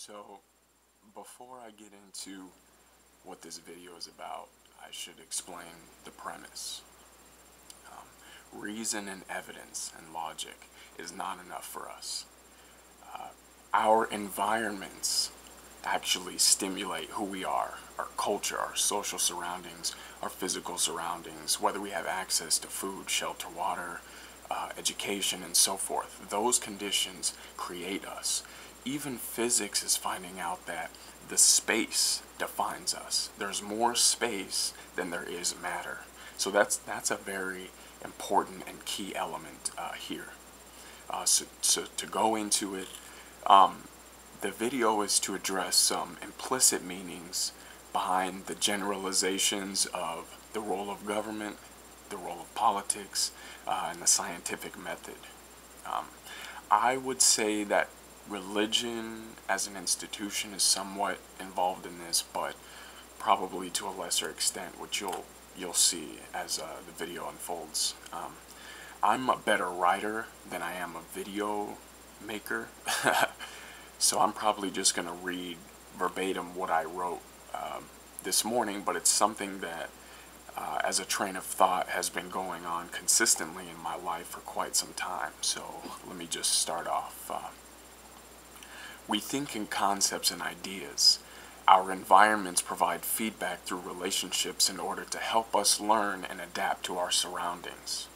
So, before I get into what this video is about, I should explain the premise. Reason and evidence and logic is not enough for us. Our environments actually stimulate who we are, our culture, our social surroundings, our physical surroundings, whether we have access to food, shelter, water, education, and so forth. Those conditions create us. Even physics is finding out that the space defines us. There's more space than there is matter. So that's a very important and key element here. So to go into it, the video is to address some implicit meanings behind the generalizations of the role of government, the role of politics, and the scientific method. I would say that religion as an institution is somewhat involved in this, but probably to a lesser extent, which you'll see as the video unfolds. I'm a better writer than I am a video maker, so I'm probably just going to read verbatim what I wrote this morning, but it's something that as a train of thought has been going on consistently in my life for quite some time. So let me just start off. We think in concepts and ideas. Our environments provide feedback through relationships in order to help us learn and adapt to our surroundings.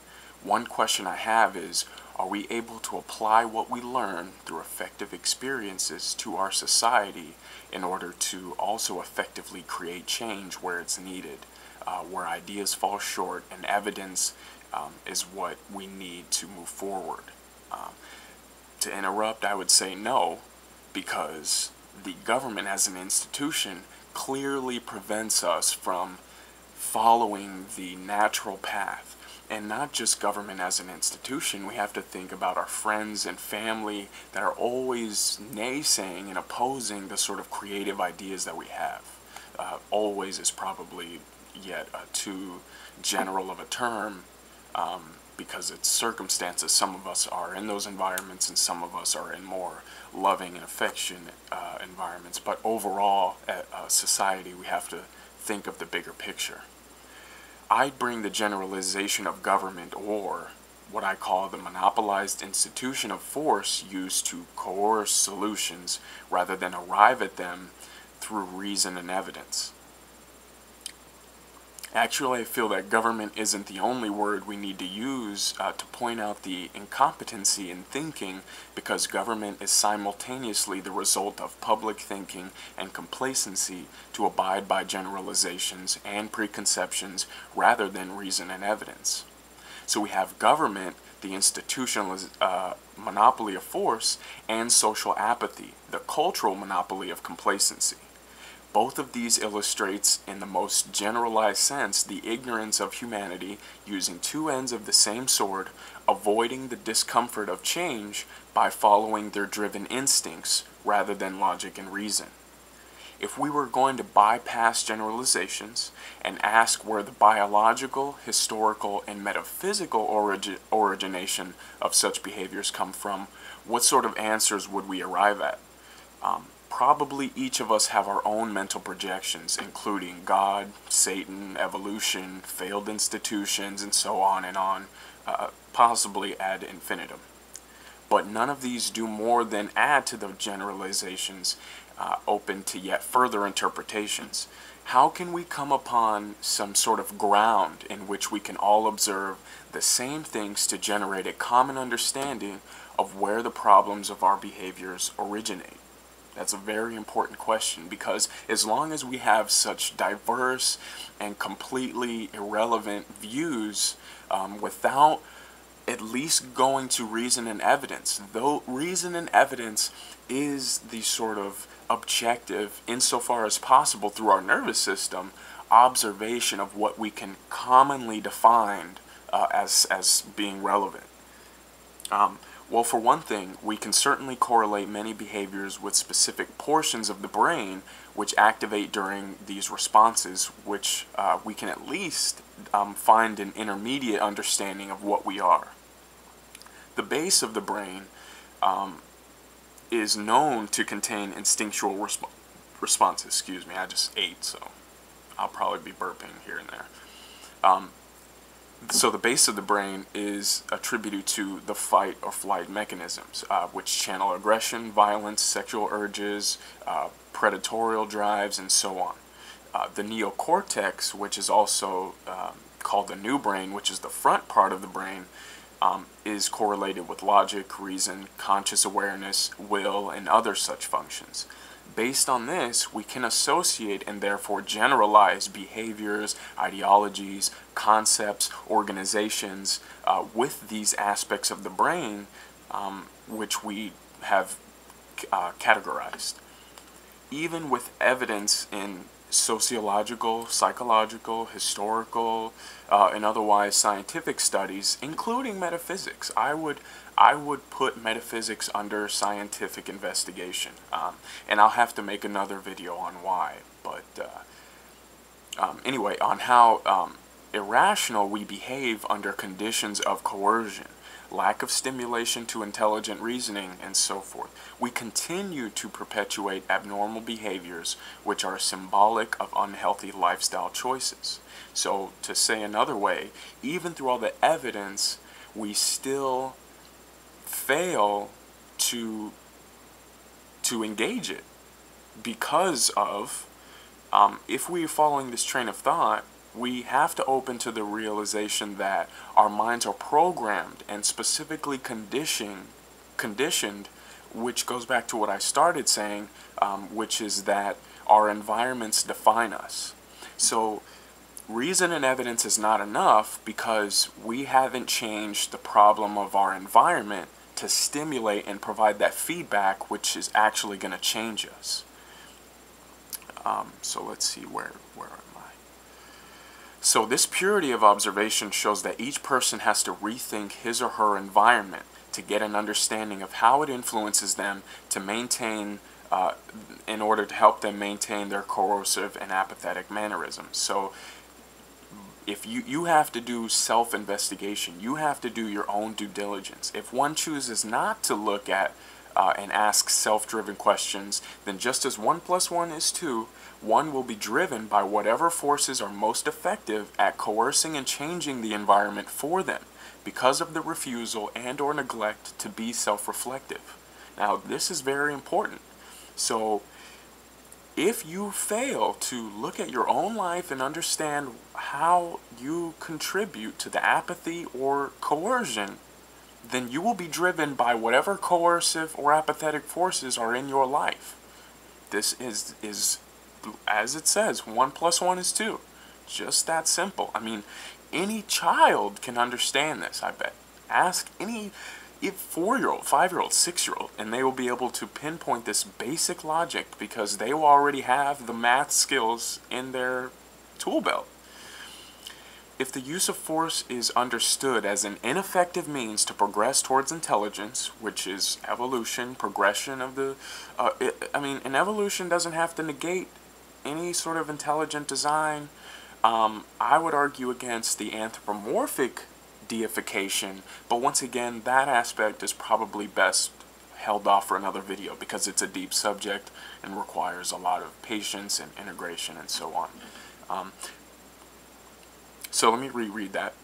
One question I have is, are we able to apply what we learn through effective experiences to our society in order to also effectively create change where it's needed, where ideas fall short and evidence is what we need to move forward? To interrupt, I would say no, because the government as an institution clearly prevents us from following the natural path. And not just government as an institution, we have to think about our friends and family that are always naysaying and opposing the sort of creative ideas that we have. Always is probably yet too general of a term, because it's circumstances. Some of us are in those environments and some of us are in more loving and affectionate environments. But overall, at society, we have to think of the bigger picture. I'd bring the generalization of government, or what I call the monopolized institution of force used to coerce solutions rather than arrive at them through reason and evidence. Actually, I feel that government isn't the only word we need to use to point out the incompetency in thinking, because government is simultaneously the result of public thinking and complacency to abide by generalizations and preconceptions rather than reason and evidence. So we have government, the institutional monopoly of force, and social apathy, the cultural monopoly of complacency. Both of these illustrates in the most generalized sense the ignorance of humanity using two ends of the same sword, avoiding the discomfort of change by following their driven instincts rather than logic and reason. If we were going to bypass generalizations and ask where the biological, historical, and metaphysical origination of such behaviors come from, what sort of answers would we arrive at? Probably each of us have our own mental projections, including God, Satan, evolution, failed institutions, and so on and on, possibly ad infinitum. But none of these do more than add to the generalizations open to yet further interpretations. How can we come upon some sort of ground in which we can all observe the same things to generate a common understanding of where the problems of our behaviors originate? That's a very important question, because as long as we have such diverse and completely irrelevant views without at least going to reason and evidence, though reason and evidence is the sort of objective, insofar as possible through our nervous system, observation of what we can commonly define as being relevant. Well, for one thing, we can certainly correlate many behaviors with specific portions of the brain which activate during these responses, which we can at least find an intermediate understanding of what we are. The base of the brain is known to contain instinctual responses. Excuse me, I just ate, so I'll probably be burping here and there. So the base of the brain is attributed to the fight or flight mechanisms, which channel aggression, violence, sexual urges, predatorial drives, and so on. The neocortex, which is also called the new brain, which is the front part of the brain, is correlated with logic, reason, conscious awareness, will, and other such functions. Based on this, we can associate and therefore generalize behaviors, ideologies, concepts, organizations with these aspects of the brain which we have categorized. Even with evidence in sociological, psychological, historical, and otherwise scientific studies, including metaphysics, I would put metaphysics under scientific investigation, and I'll have to make another video on why. But anyway, on how irrational we behave under conditions of coercion, lack of stimulation to intelligent reasoning, and so forth. We continue to perpetuate abnormal behaviors which are symbolic of unhealthy lifestyle choices. So, to say another way, even through all the evidence, we still fail to engage it because of, if we're following this train of thought, we have to open to the realization that our minds are programmed and specifically conditioned, which goes back to what I started saying, which is that our environments define us. So reason and evidence is not enough because we haven't changed the problem of our environment to stimulate and provide that feedback which is actually going to change us. So let's see, where am I? So this purity of observation shows that each person has to rethink his or her environment to get an understanding of how it influences them to maintain, in order to help them maintain their coercive and apathetic mannerisms. So if you have to do self-investigation, you have to do your own due diligence. If one chooses not to look at and ask self-driven questions, then just as 1 + 1 is 2, one will be driven by whatever forces are most effective at coercing and changing the environment for them because of the refusal and or neglect to be self-reflective. Now, this is very important. So if you fail to look at your own life and understand how you contribute to the apathy or coercion, then you will be driven by whatever coercive or apathetic forces are in your life. This is as it says, 1 + 1 is 2. Just that simple. I mean, any child can understand this, I bet. Ask any 4-year-old, 5-year-old, 6-year-old, and they will be able to pinpoint this basic logic because they will already have the math skills in their tool belt. If the use of force is understood as an ineffective means to progress towards intelligence, which is evolution, progression of the... an evolution doesn't have to negate any sort of intelligent design. I would argue against the anthropomorphic deification, but once again, that aspect is probably best held off for another video because it's a deep subject and requires a lot of patience and integration and so on. So let me reread that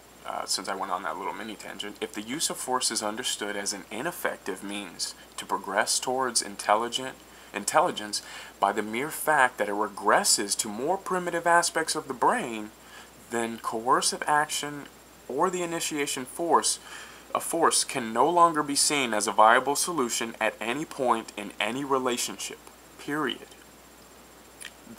since I went on that little mini tangent. If the use of force is understood as an ineffective means to progress towards intelligence by the mere fact that it regresses to more primitive aspects of the brain, then coercive action or the initiation of force can no longer be seen as a viable solution at any point in any relationship, period.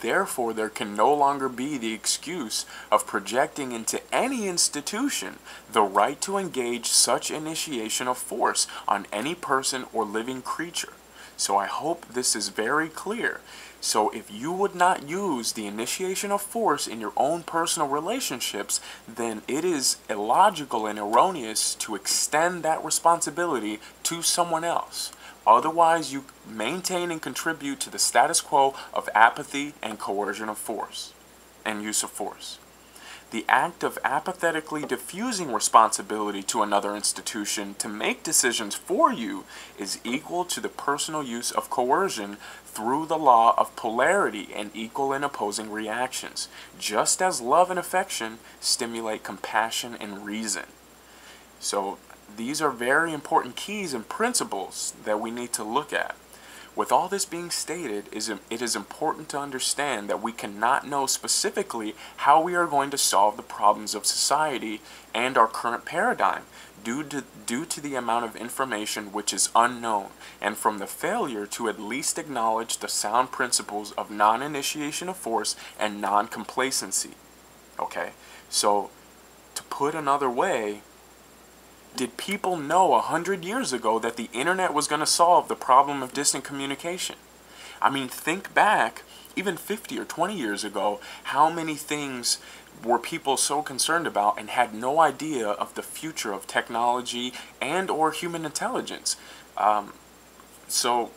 Therefore, there can no longer be the excuse of projecting into any institution the right to engage such initiation of force on any person or living creature. So I hope this is very clear. So if you would not use the initiation of force in your own personal relationships, then it is illogical and erroneous to extend that responsibility to someone else. Otherwise, you maintain and contribute to the status quo of apathy and coercion of force and use of force. The act of apathetically diffusing responsibility to another institution to make decisions for you is equal to the personal use of coercion through the law of polarity and equal and opposing reactions, just as love and affection stimulate compassion and reason. So these are very important keys and principles that we need to look at. With all this being stated, it is important to understand that we cannot know specifically how we are going to solve the problems of society and our current paradigm due to the amount of information which is unknown, and from the failure to at least acknowledge the sound principles of non-initiation of force and non-complacency. Okay, so to put another way, did people know 100 years ago that the internet was going to solve the problem of distant communication? I mean, think back, even 50 or 20 years ago, how many things were people so concerned about and had no idea of the future of technology and or human intelligence? So,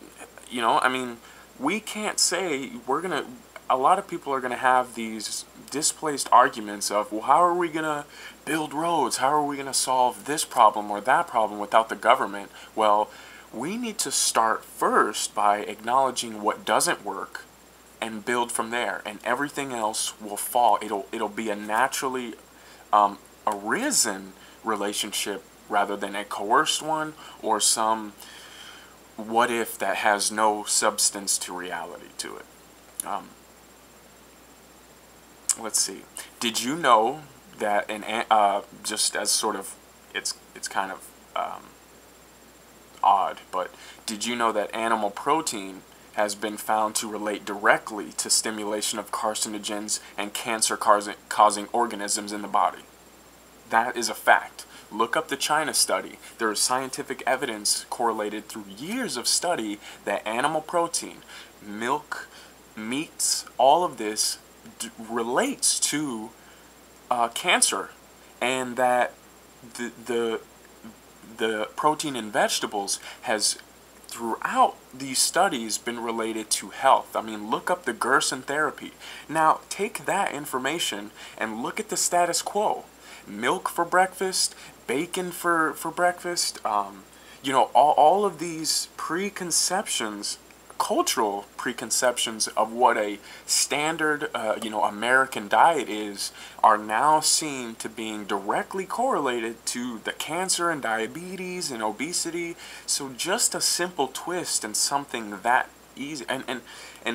you know, I mean, we can't say a lot of people are going to have these displaced arguments of, well, how are we going to build roads? How are we going to solve this problem or that problem without the government? Well, we need to start first by acknowledging what doesn't work and build from there, and everything else will fall. It'll be a naturally arisen relationship rather than a coerced one or some what if that has no substance to reality to it. Let's see. Did you know that just as sort of it's kind of odd, but did you know that animal protein has been found to relate directly to stimulation of carcinogens and cancer-causing organisms in the body? That is a fact. Look up the China study. There is scientific evidence correlated through years of study that animal protein, milk, meats, all of this relates to cancer, and that the protein in vegetables has throughout these studies been related to health. I mean, look up the Gerson therapy. Now take that information and look at the status quo. Milk for breakfast, bacon for breakfast, you know, all of these preconceptions, cultural preconceptions of what a standard, you know, American diet is, are now seen to being directly correlated to the cancer and diabetes and obesity. So just a simple twist and something that easy, and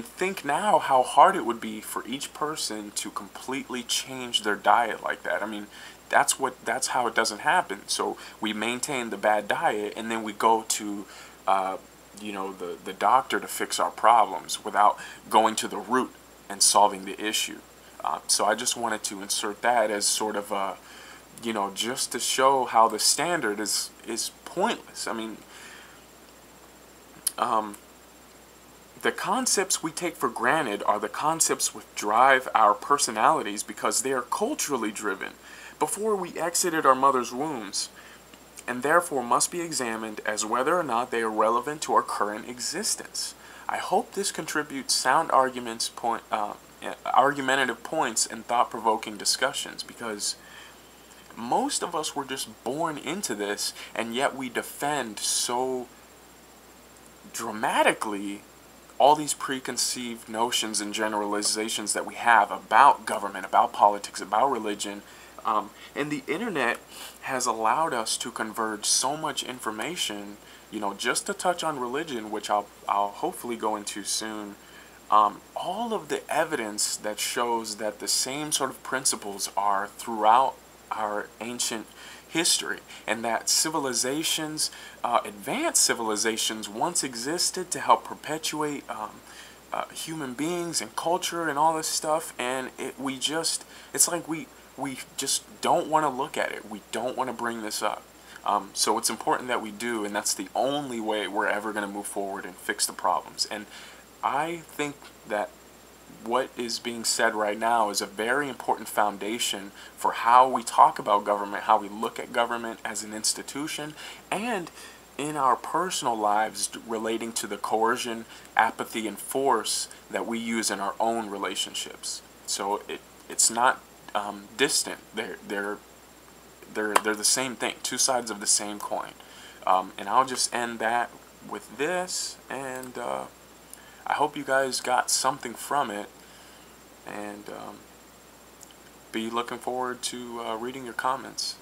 think now how hard it would be for each person to completely change their diet like that. I mean, that's how it doesn't happen. So we maintain the bad diet, and then we go to you know, the doctor to fix our problems without going to the root and solving the issue. So I just wanted to insert that as sort of a, you know, just to show how the standard is pointless. I mean, the concepts we take for granted are the concepts which drive our personalities because they are culturally driven before we exited our mother's wombs, and therefore must be examined as whether or not they are relevant to our current existence. I hope this contributes sound argumentative points and thought-provoking discussions, because most of us were just born into this, and yet we defend so dramatically all these preconceived notions and generalizations that we have about government, about politics, about religion. And the internet has allowed us to converge so much information, you know, just to touch on religion, which I'll hopefully go into soon. All of the evidence that shows that the same sort of principles are throughout our ancient history, and that civilizations, advanced civilizations, once existed to help perpetuate human beings and culture and all this stuff, and it's like we just don't want to look at it. We don't want to bring this up. So it's important that we do, and that's the only way we're ever going to move forward and fix the problems. And I think that what is being said right now is a very important foundation for how we talk about government, how we look at government as an institution, and in our personal lives relating to the coercion, apathy, and force that we use in our own relationships. So it's not distant. They're the same thing, two sides of the same coin. And I'll just end that with this, and I hope you guys got something from it, and be looking forward to reading your comments.